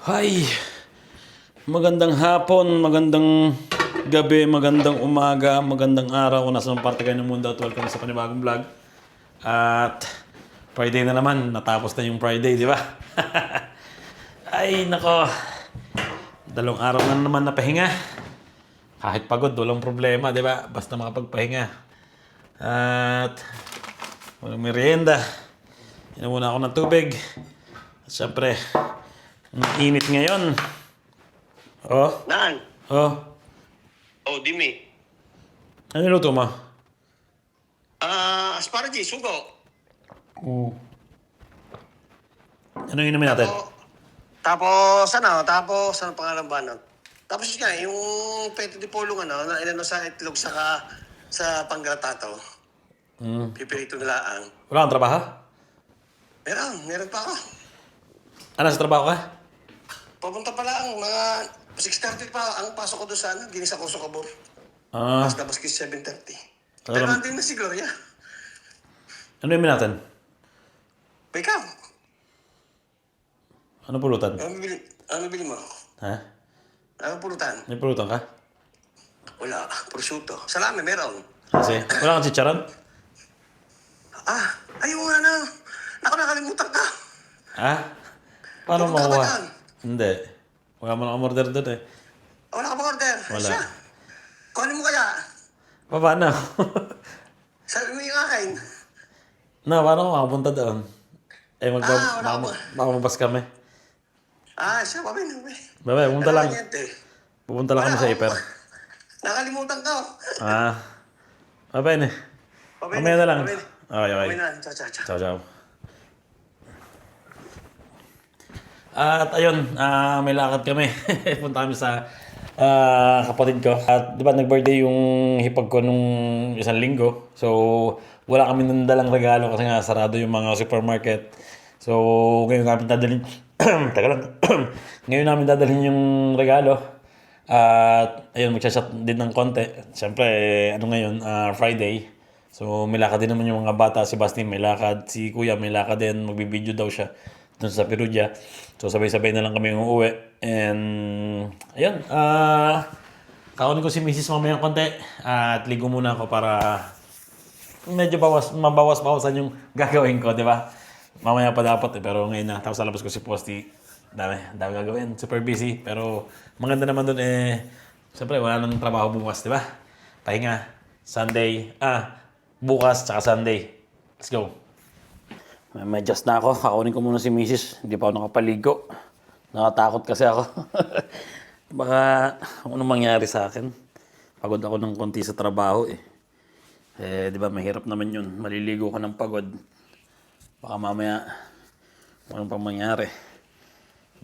Hi! Magandang hapon, magandang gabi, magandang umaga, magandang araw kung nasa parte kayo ng mundo at welcome sa panibagong vlog. At Friday na naman, natapos na yung Friday, di ba? Ay, nako. 2 araw na naman napahinga. Kahit pagod, walang problema, di ba? Basta makapagpahinga. At walang merienda. Inom muna ako ng tubig. At syempre, ang init ngayon. Oh, Naan? oh. Oh, Dimi. Ano niluto mo? Asparagus, sugo. Ano inumin natin? Tapos ano pangalan ba nun? Tapos yun nga, yung peto di polong na sa itlog sa pangratato. Pipirito nila ang. Wala kang trabaho? Meron pa ako. Ano sa trabaho ka? Papunta pala ang mga 6:30 pa ang pasok ko doon sa Ginisa Coso Cabor. Ah, Tapos labas ko 7:30. Alam- Pero andin na si Gloria. ano inumin natin? Pa ikaw, Ano pulutan? ano bili mo? Ha? Ano pulutan? May pulutan ka? Wala, prosciutto. Salami, meron. Kasi, wala kang chicharon? Ayun nga na. Ako nakalimutan ka. Ha? Paano Pupunta ka ba makuha? doon? Hindi. Wala mo na order doon eh. Wala ka bang order? Wala. Siya. Kuhanin mo kaya. Paano? Sabi mo yung akin. Paano ko makapunta doon? Eh, wala ka. makamabas kami. Siya, babay. Bye, pupunta lang. Kanyente. Pupunta lang kami sa Iper. Nakalimutan ka. Bye na. Babay Mamaya na lang. babay Okay. Babay na. Ciao. Ciao. At ayun, may lakad kami. Punta kami sa kapatid ko. At di ba nag-birthday yung hipag ko nung 1 linggo. So, wala kami nang dalang regalo kasi nga sarado yung mga supermarket. So, ngayon namin dadalhin. Teka lang. Ngayon namin dadalhin yung regalo. At ayun, magsashot din ng konti. Siyempre, ngayon? Friday. So, may lakad din naman yung mga bata. Si Basti may lakad. Si Kuya may lakad din. Magbibideo daw siya dun sa Perugia. So, sabay-sabay na lang kami uuwi. And, ayun. Kakunin ko si Mrs. mamayang konti. At ligo muna ako para medyo mabawas-bawasan yung gagawin ko, di ba? Mamaya pa dapat eh, pero ngayon na. Tapos alabas ko si Posty. Dami gagawin. Super busy. Pero maganda naman dun eh. Siyempre, wala nang trabaho bukas, di ba? Pahinga. Sunday. Bukas, tsaka Sunday. Let's go. May adjust na ako. Kakunin ko muna si Mrs. Hindi pa ako nakapaligo. Nakatakot kasi ako. Baka ano mangyari sa akin. Pagod ako ng konti sa trabaho eh. Di ba mahirap naman yun. Maliligo ko ng pagod. Baka mamaya walang pang mangyari.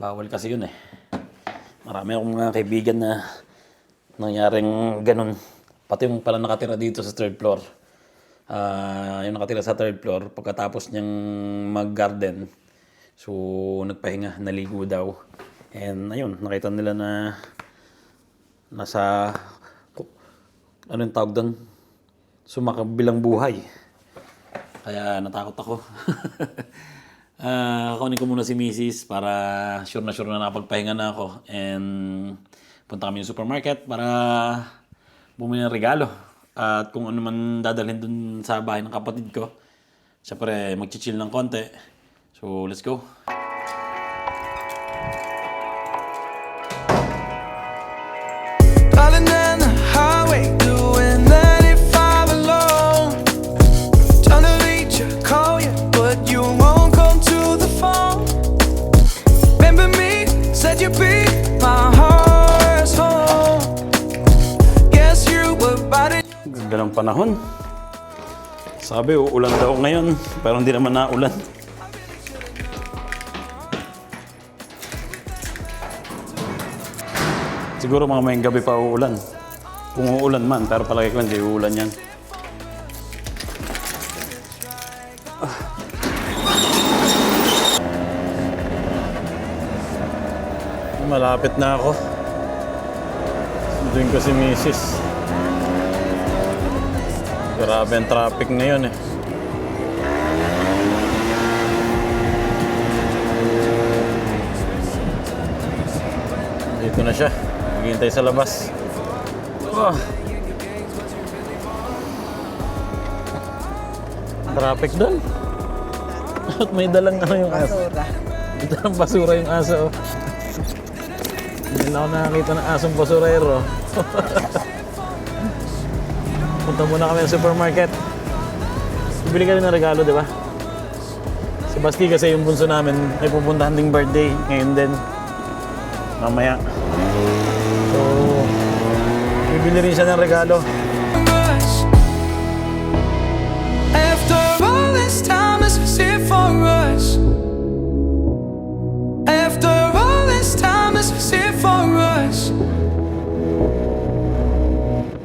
Bawal kasi yun eh. Marami akong mga kaibigan na nangyaring ganun. Pati yung pala nakatira dito sa 3rd floor. Yung nakatira sa 3rd floor, pagkatapos niyang mag-garden, so nagpahinga, naligo daw. And ayun, nakita nila na nasa, ano yung tawag doon? Sumakabilang buhay. Kaya natakot ako. Kunin ko muna si Mrs. para sure na nakapagpahinga na ako. And punta kami yung supermarket para bumili ng regalo. At kung ano man dadalhin dun sa bahay ng kapatid ko. Siyempre, mag-chill ng konti. So, let's go. Rolling down the highway, doing 95 alone. Trying to reach you, call you, but you won't come to the phone. Remember me, said you'd be my heart's home. Guess you were about it. Ganda ng panahon. Sabi, uulan daw ngayon. Pero hindi naman naulan. Siguro mga may gabi pa uulan. Kung uulan man, pero palagi ko hindi uulan yan. Malapit na ako. Sunduin ko si Mrs. Grabe ang traffic ngayon eh. Dito na siya. Naghihintay sa labas. Oh. Traffic doon. At may dalang ano yung aso. May dalang basura yung aso. Oh. Hindi na ako nakakita ng asong basurero. Punta muna kami sa supermarket. Bibili ka rin ng regalo, di ba? Si Basti kasi yung bunso namin, may pupuntahan ding birthday ngayon din. Mamaya. So, bibili rin siya ng regalo. Us. After all this time, this was it for us. After all this time, this was it for us.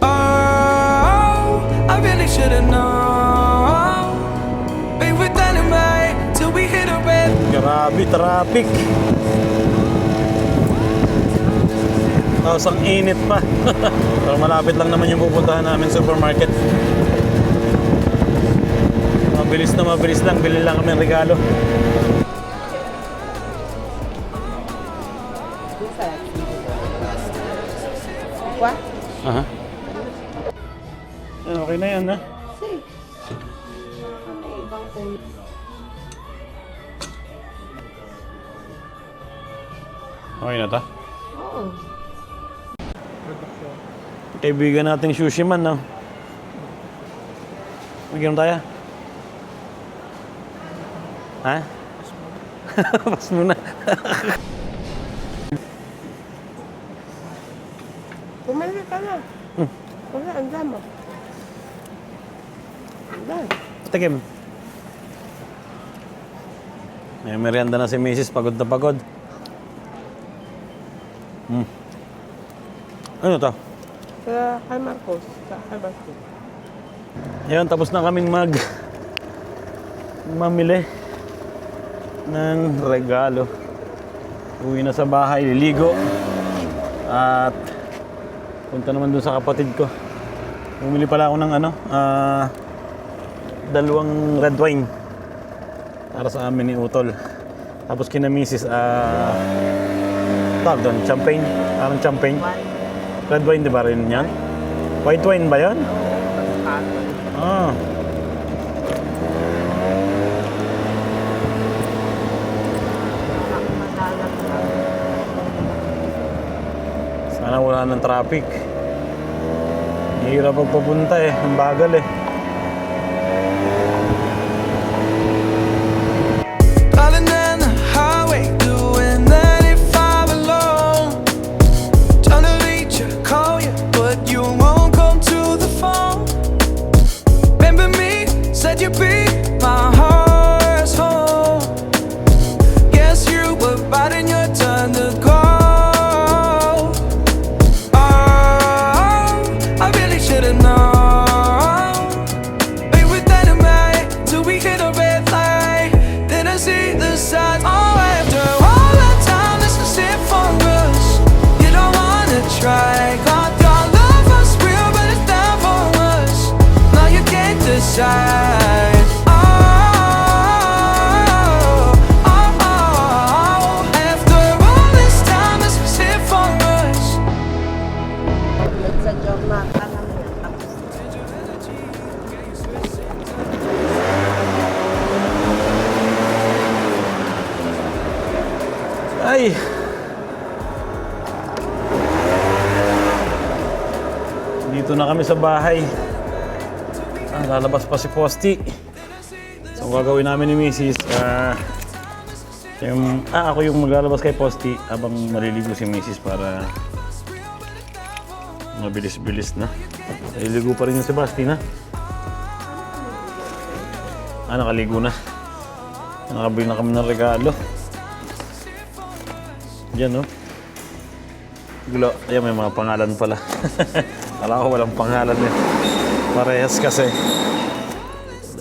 Oh, I really should've known. We were dynamite till we hit a red. Grabe, traffic. Tapos ang init pa. Pero malapit lang naman yung pupuntahan namin supermarket. Mabilis lang. Bilhin lang kami ng regalo. What? Aha. Okay na yan, ha? Okay na ta? Oo. Kaibigan nating sushi man, no? Bigyan mo tayo. Ha? Pas muna. Bumalik ka na. Wala, ang damo. Dahil. Patikim. May merienda na si Mrs. Pagod na pagod. Ano to? Kaya kay Marcos, kay Basti. Ayun, tapos na kaming mamili ng regalo. Uwi na sa bahay, liligo. At punta naman dun sa kapatid ko. Bumili pala ako ng dalawang red wine para sa amin ni Utol. Tapos kina Mrs. Tawag doon, champagne. Parang champagne. Red wine, di ba rin yan? White wine ba yan? Ah. Sana wala ng traffic. Hirap pagpapunta eh. Ang bagal eh. Darling down the highway, doing 95 alone. Trying to reach you, call you, but you won't come to the phone. Remember me, said you'd be my heart's home. Guess you were right in your turn to go. Oh, I really should've known. We were dynamite till we hit a red light. Didn't see the signs. Oh, after all that time, this is it for us. You don't wanna try. God, your love was real, but it's down for us. Now you can't decide. Oh, oh, oh. After all this time, this is it for us. Sa job na, alam mo yan. Tapos, Ay! Dito na kami sa bahay. Lalabas pa si Posty. So, ang gagawin namin ni Mrs. Ako yung maglalabas kay Posty habang maliligo si Mrs. para mabilis-bilis na. Naliligo pa rin yung si Basti na. Nakaligo na. Nakabili na kami ng regalo. Diyan, no? Gulo. Ayan, may mga pangalan pala. Alam ko walang pangalan eh. Parehas kasi.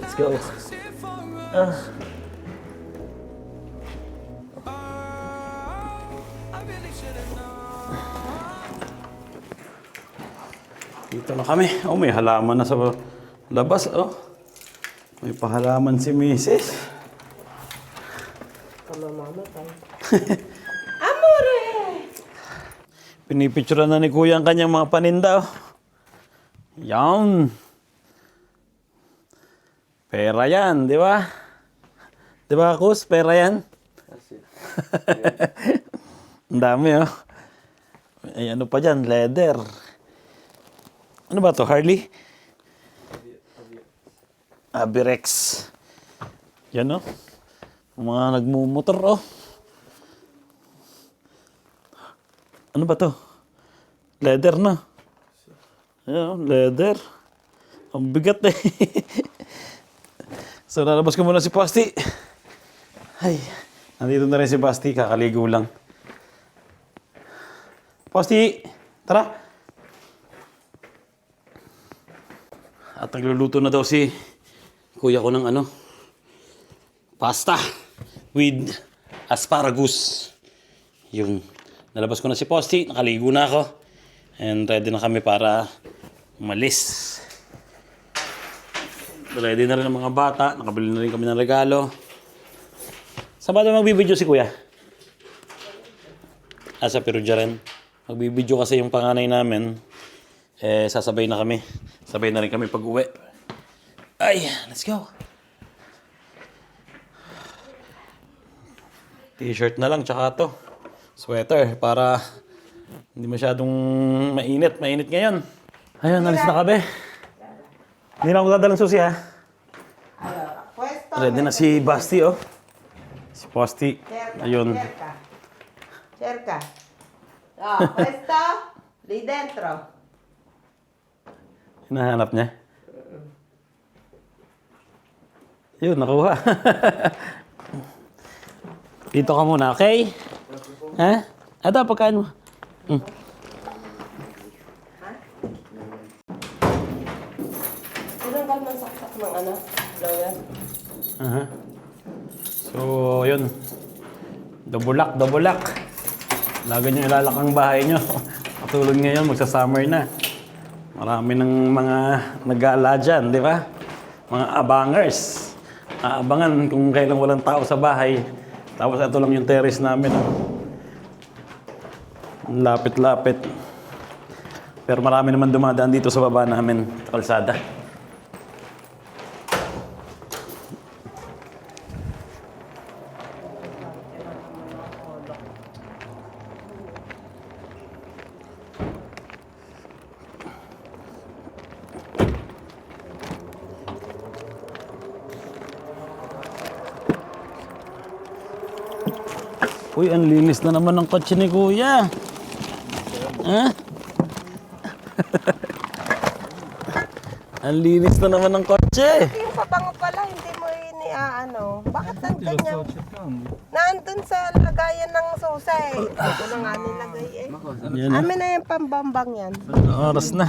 Let's go. Dito na kami. Oh, may halaman na sa labas. Oh. May pahalaman si Mrs. kamamamatay. Amore! Pinipicturean na ni Kuya ang kanyang mga paninda. Oh. Yan. Pera yan, di ba? Di ba, Kus? Pera yan? Ang dami, oh. Ay, ano pa dyan? Leather. Ano ba to? Harley? Abirex. Yan, oh. Mga nagmumotor, oh. Ano ba to? Leather na. Ayan, leather. Ang bigat eh. So, lalabas ko muna si Pasti. Ay, nandito na rin si Pasti. Kakaligo lang. Pasti, tara. At nagluluto na daw si kuya ko ng pasta with asparagus. Yung nalabas ko na si Posti, nakaligo na ako. And ready na kami para umalis. Ready na rin ang mga bata. Nakabili na rin kami ng regalo. Saan ba ito magbibideo si kuya? Sa Perugia rin. Magbibideo kasi yung panganay namin. Sasabay na kami. Sabay na rin kami pag uwi. Ay, let's go. T-shirt na lang, tsaka to. Sweater, para hindi masyadong mainit. Mainit ngayon. Ayun, alis na kami. Hindi na ako dadalang susi, ha? Ready na si Basti, oh. Si Basti. Ayun. Cerca. Questo lì dentro. Hinahanap niya. Yun, nakuha. Dito ka muna, okay? Ha? Ito, pagkaan mo. Ilang kalman saksak ng blower? Aha. So, yun. Double-lock. Lagi nyo ilalak ang bahay nyo. Katulad ngayon, magsa-summer na. Marami ng mga nag-aala dyan, di ba? Mga abangers. Aabangan kung kailan walang tao sa bahay. Tapos ito lang yung terrace namin. Lapit-lapit. Pero marami naman dumadaan dito sa baba namin, sa kalsada. Uy, ang linis na naman ng kotse ni Kuya. Ha? Ang linis na naman ng kotse. Yung pabango pala, hindi mo Bakit nandun yan? Nandun sa lagayan ng susay. Ito na nga nilagay eh. Yan na. Amin na yung pambambang yan. Oras na.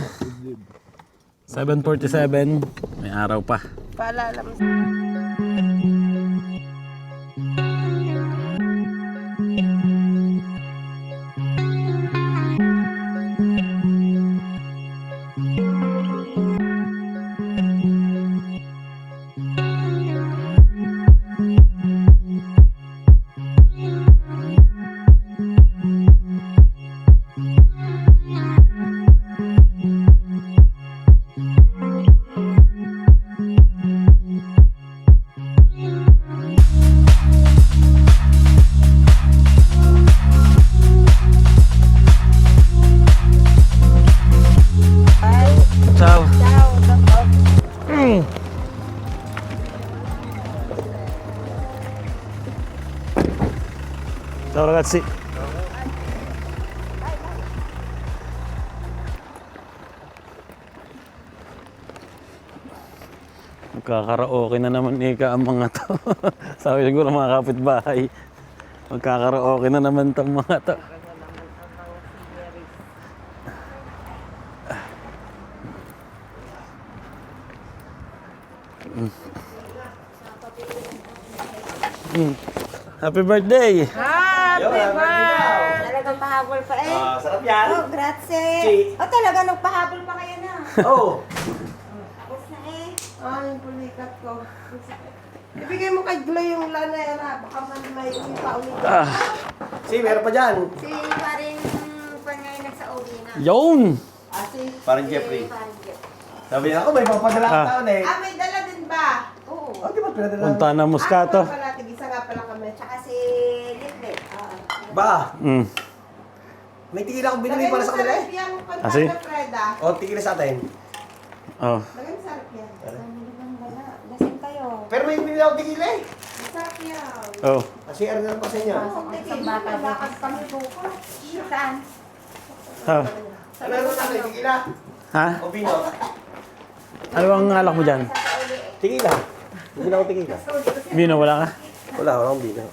7:47. May araw pa. Paalala mo. Ciao. Ciao ragazzi. Magkakaraoke na naman ika ang mga to. Sabi siguro mga kapitbahay. Magkakaraoke na naman tong mga to. Happy birthday! Happy birthday! Talagang pahabol pa eh. Sarap yan. Oh, grazie. Oh, talaga nagpahabol pa kayo na. Oh. Tapos na eh. Ah, yung pulikat ko. Ibigay mo kay Glo yung lanera. Baka man may pa ulit. Si, meron pa dyan. Si paring pangay Yun! Parang Jeffrey. Sabi niya ako, may papadala Ah. taon eh. May dala din ba? Oo. Oh, di ba pinadala? Punta na Moscato. Pala, tig-isa nga pala kami. Tsaka si Litlet. Ba, Mm. may tigil akong binili para sa kanila eh. Yung Ah, si? Freda. O, tigil sa atin. Oh. Lagay mo sarap yan. Lasing kayo. Pero may binili akong tigil eh. Sarap yan. Oh. Kasi ano na lang pa sa inyo. Lakad kami bukas. Saan? Ah. Ano na natin, tigila? Ha? O vino? Ano bang alak mo dyan? Tigila. Hindi na ako tigila. Vino, wala ka? Wala akong vino.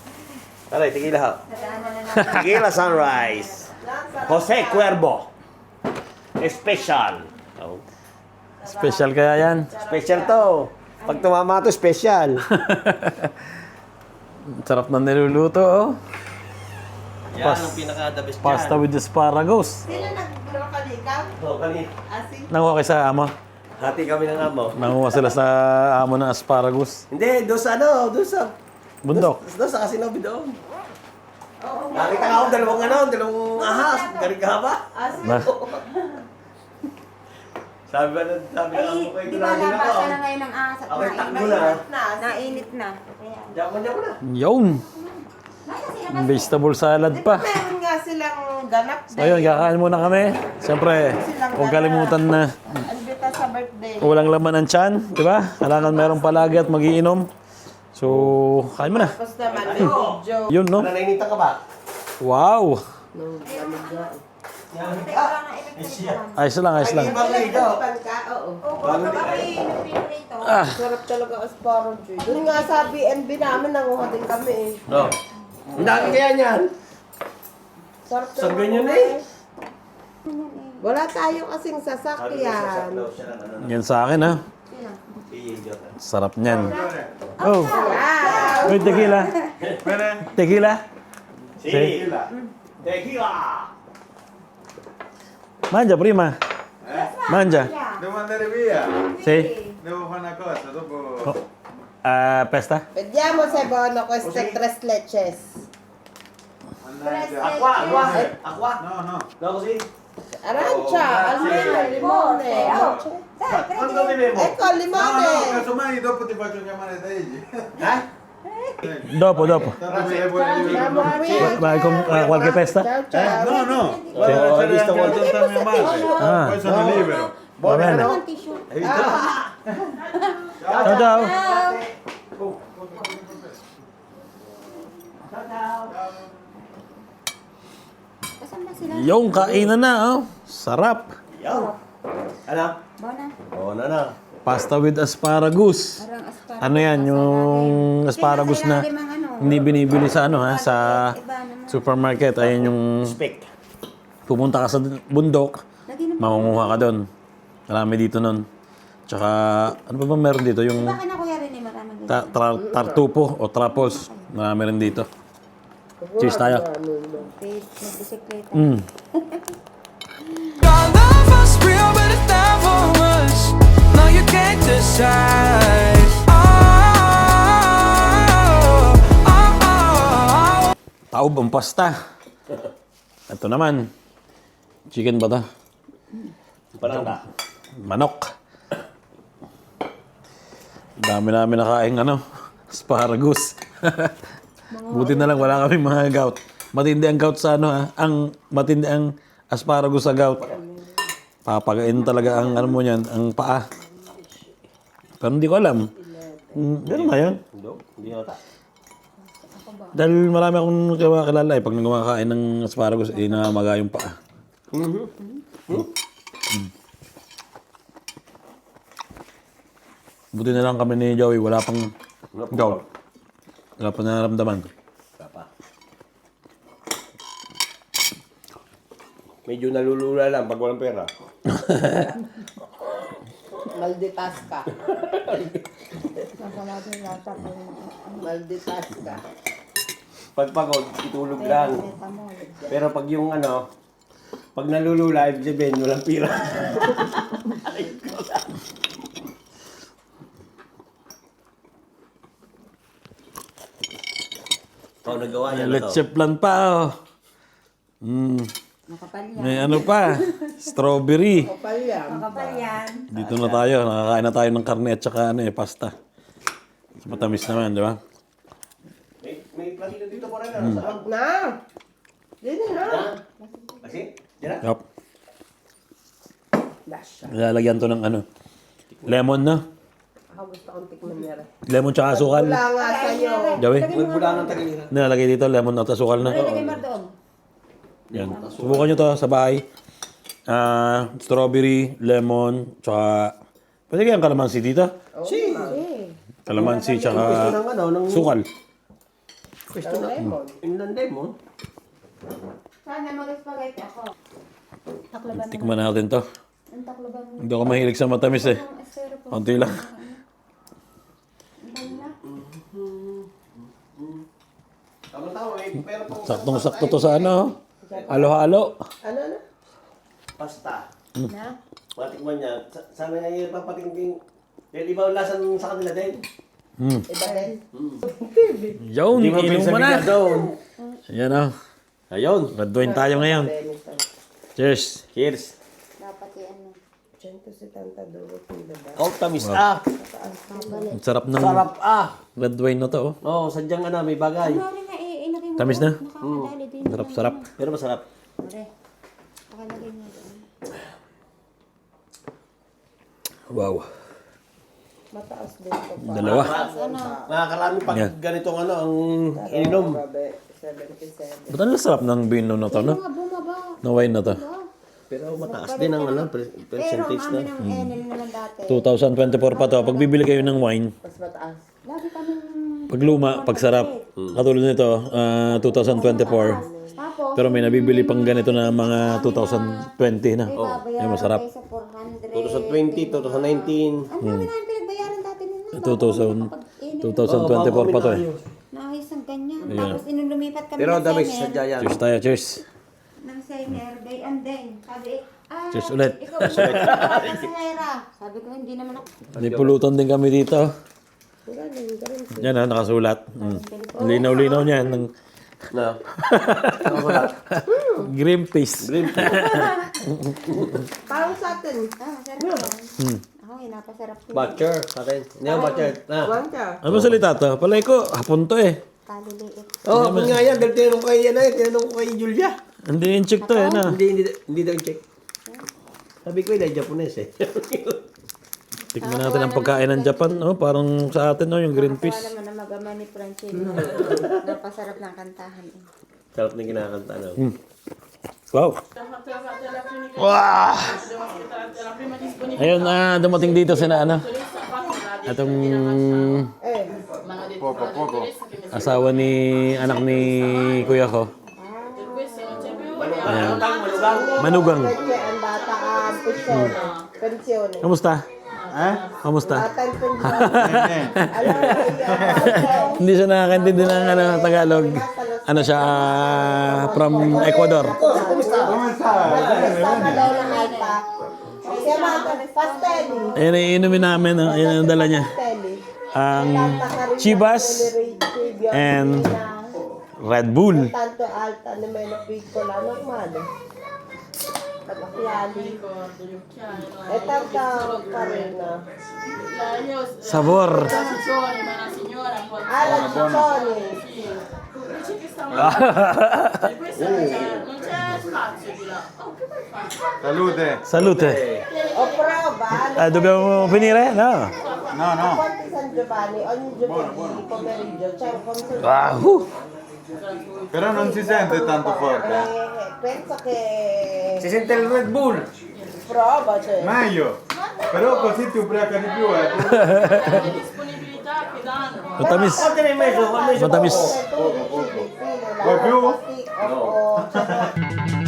Aray, tigila ha. Tigila Sunrise. Jose Cuervo. Special. Oh. Special kaya yan. Special to. Pag tumama to, special. Sarap na niluluto, oh. Yan ang pinaka-the best Pasta with asparagus. Sino nag-broccoli ka? Oh, kani. Asi? Nanguha kayo sa amo. Hati kami ng amo. Nanguha sila sa amo ng asparagus. Hindi, doon sa ano, doon sa... Bundok. Doon sa Casinobi doon. Nakita ka ako dalawang ahas. Galing ka ba? Na, Sabi ba na, sabi na ako kayo Di ba tulagin labas ako. na ngayon ng ahas at Okay, takbo nainit? na. Nainit na. Kaya. Diyan mo na. yun. Vegetable salad pa. Meron nga silang ganap So, ayun, kakain muna kami. Siyempre, huwag kalimutan na Albita sa birthday. walang laman ang tiyan, di ba? Kailangan meron palagi at magiinom. So, kain mo na. Tapos naman, may video. Yun, no? Ano, nainitan ka ba? Wow! Ayos lang, ayos lang. Bago ligaw. Pan ka? Oo. Bago ligaw. Ah, Sarap talaga asparagus. Doon nga sa BNB namin, nanguha din kami eh. No. Ang dami kaya niyan. Sarap Sa ganyan eh. Wala tayo kasing sasakyan. yan sa akin, ha? Sarap niyan. Oh, Wow! may tequila. Tequila? Si. Tequila. Mangia prima. Mangia. Devo andare via, Sì. devo fare una cosa, dopo... Oh. Pesta? Vediamo se buono queste tres leches. Mannaggia. Aqua. No, no. No, così. Arancia, almeno limone. Quanto bevevo? Ecco il No, limone. no, casomai dopo ti faccio chiamare da Egi. Eh? Dopo. Tanto mi devo Siamo qui. Vai con qualche pesta? Ciao ciao. No, no. Ho C'è visto anche molto. tutta mia madre. Ah. Poi sono libero. Va bene. Hai visto? Ciao, ciao. Saan ba sila? Yung kainan na, oh. Sarap. Yo. Ano? Bona. Oh, na. Pasta with asparagus. Parang asparagus. Ano yan, yung asparagus na hindi binibili sa ano ha, sa supermarket. Ayan yung Spec. pumunta ka sa bundok, Lagi na. makunguha ka doon. Marami dito nun. Tsaka, ano pa ba meron dito? Yung Baka na kuya rin eh, marami din. tartupo o trapos. Marami rin dito. Cheers tayo. Nagbisikleta. Our love was real, but it's never much. No, you can't decide. Taob ang pasta. Ito naman. Chicken ba ito? Pananda. Manok. Dami namin nakain asparagus. Buti na lang wala kami mga gout. Matindi ang gout sa matindi ang asparagus sa gout. Papagain talaga ang mo niyan, ang paa. Pero hindi ko alam. Gano'n ba yun? Hindi yata. Dahil marami akong kilala pag nagkumakain ng asparagus, namamaga yung paa. Buti na lang kami ni Joey, wala pang gout. Wala pang nararamdaman. Papa. Medyo nalulula lang pag walang pera. Malditas ka. Malditas ka. Pag pagod, itulog lang. Pero pag yung pag nalulula, ibig sabihin, walang pira. Oh, nagawa niya na to. Leche plan pa, oh. Nakapal yan. May ano pa. Strawberry. Kapal yan. Kapal yan. Dito na tayo. Nakakain na tayo ng karne at saka pasta. Matamis naman, di ba? May platito dito po rin. Wag na. Dito na. Kasi, dyan na. Yup. Lasha. Lalagyan to ng lemon na. Ako gusto kong tikman niya rin. Lemon tsaka asukal. Wala nga sa'yo. Gawi. May bulangan ng tagiliran. Nilalagay dito, lemon at asukal na. Lagay mo doon. Yan. Subukan nyo to sa bahay. Strawberry, lemon, tsaka... Pwede kayang kalamansi dito? Si. Kalamansi, tsaka ng sukal. Pwesto na. Inland lemon. Sana mag-spaghetti ako. Taklaban mo. Tikman natin to. Ang taklaban mo. Hindi ako mahilig sa matamis eh. Ang estero po. Konti lang. Ang na. Tama-tama, may pera po. Saktong-sakto to sa halo-halo. Ano na? Pasta. Na? Matikman niya. Sana nga yung papatingin. Dahil iba ang lasa sa kanila din. Iba din. Yun, inom mo na. doon. Yan o. Ayun. Red wine tayo ngayon. Cheers. Cheers. Dapat yan. 172 kilo ba? Oh, tamis ah. Ang sarap ng Sarap ah. red wine na to. Oh, sadyang may bagay. Ano rin na ilagay mo Tamis doon. na? Nakakadali din. Sarap-sarap. Pero masarap. Pare. Nakalagay mo doon. Wow. Mataas din ito pa. Dalawa. Ano? Nakakarami pag Yan. ganitong ang ininom. Grabe, 77. Ba't ang sarap ng vino na to, no? Mga bumaba. Na wine na to. Pero mataas din ang Pero percentage ang na. amin ang Enel naman dati. 2024 pa to. Pag bibili kayo ng wine, Mas mataas. Lagi kami pag luma, pag sarap. Katulad nito, 2024. Tapos, Pero may nabibili pang ganito na mga 2020 na. Ay, masarap. Sa 400. 2020, 2019. Ang dami namin pinagbayaran dati nila. 2024 pa to eh. Naayos ang ganyan. Tapos lumipat kami Pero ng ang dami Semer. sadya yan. Cheers tayo, cheers. Ng Semer, day and day. Sabi, Cheers ulit. Ikaw ba sa Hera? Sabi ko, hindi naman ako. May pulutan din kami dito. Galing, galing. Yan ha, nakasulat. Linaw-linaw niyan. Ng No. green paste. Parang sa atin. Masarap yan. Ako, napasarap ko. Butcher sa atin. Hindi yung butcher. Na. One ka. Ano ba salita to? Palay ko, hapon to eh. Kaliliit. Oh, kung nga yan. Dahil tinanong ko kay yan tinanong ko kay Julia. Hindi yung chick to eh na. Hindi daw check. Sabi ko yung Japanese eh. Tikman natin ang pagkain ng Japan. Oh, parang sa atin yung green Wala fish. naman na magama ni Francine. Napasarap ng kantahan. Sarap na kinakanta na. Wow. Wow! Ayun, dumating dito sina atong asawa ni anak ni kuya ko. Ayan. Manugang. Kaya ang bata ang pensyon. Kamusta? Kamusta? Bata ang pensyon. Alam mo, Hindi siya nakakaintindi ng Tagalog. Ano siya, from Ecuador. sama daw ng alpa. Siya mga pasteli. Ayan, iinumin namin. Ayan ang dala niya. Pasteli. Ang Chivas and Red Bull. Tanto alta ni Melo Picola, normal. Tagakyali. Ito ka pa rin na. Sabor. Alam si Tony. Salute. Salute. O prova. Dobbiamo finire? No. No, no. Conti San Giovanni, ogni giovedì pomeriggio c'è un consulto. Ah, Però non si sente tanto forte. Penso che Si sente il Red Bull. prova, cioè. Meglio. Però così ti ubriaca di più, eh. Matamis. Matamis. Vuoi più? No.